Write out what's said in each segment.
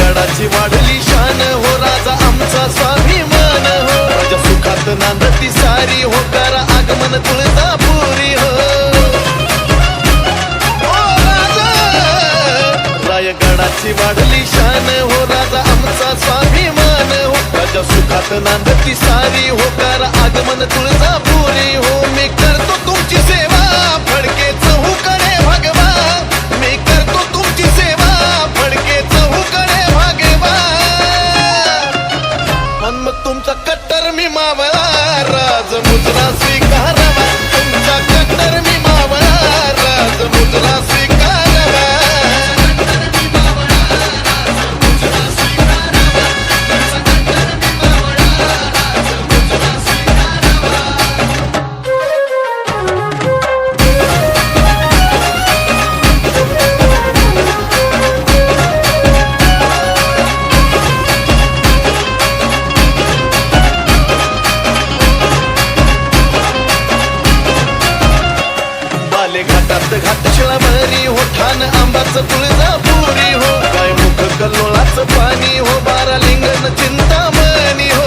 गडाची वाढली शान हो, राजा आमचा स्वाभिमान हो, राजा सुखात नांदती सारी हो, करा आगमन तुळजापुरी हो. रायगडाची वाढली शान हो, राजा आमचा स्वाभिमान हो, राजा सुखात नांदती सारी हो, करा आगमन तुळजापुरी हो. मी करतो तुमची सेवा फडके चहूकडे भगवा, मी करतो तुमची सेवा फडके चहूकडे भगवा. पण मग तुमचा कट्टर मी मावळा, राज मुद्रा स्वीकारावा, तुमचा कट्टर मी मावळा, राज मुद्रा स्वीकारावा. घाटात घाटशिळा भरी हो, ठाण आंबाचं तुळजापुरी हो, गायमुख कल्लोळाचं पाणी हो, बारा लिंगण चिंतामणी हो.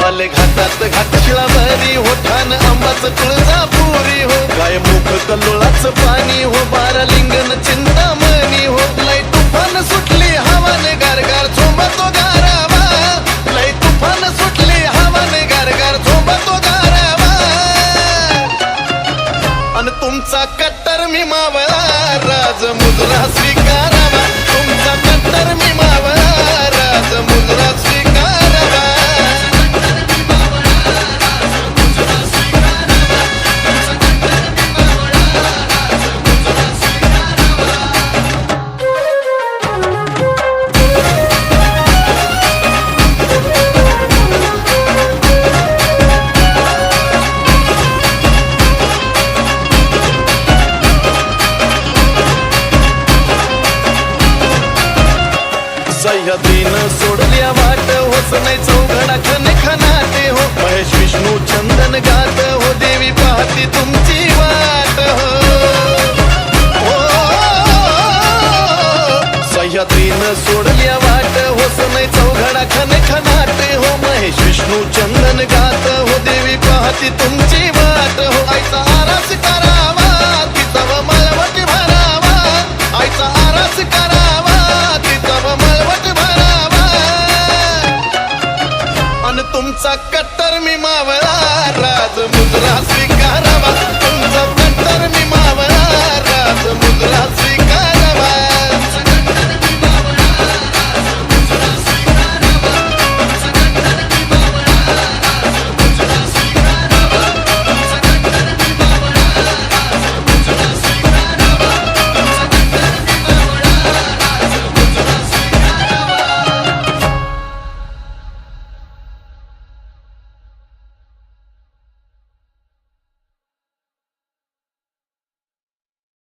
बाले घाटात घाटशिळा भरी हो, ठाण आंबाचं तुळजापुरी हो, गायमुख कल्लोळाचं पाणी हो, बारा लिंगण चिंतामणी हो. लय तुफान सुटली हवाने गारगार झोंबतो गारावा, लय तुफान सुटली हवाने गारगार झोंबतो गारावा. अन तुमचा कट्टर मी मावळा, राज मुद्रा स्वीकारावा, तुमचा कट्टर मी मावळा, राज मुद्रा स्वीकारावा. सह्याद्रीनं सोडल्या वाट होत नाही चौघडा खने खनाटे हो, महेश विष्णू चंदन गात हो, देवी पाहती तुमची वाट हो. सह्याद्रीनं सोडल्या वाट होत नाही चौघडा खने खनाटे हो, महेश विष्णू चंदन गात हो, देवी पाहती तुमची वाट हो. आईचा आरास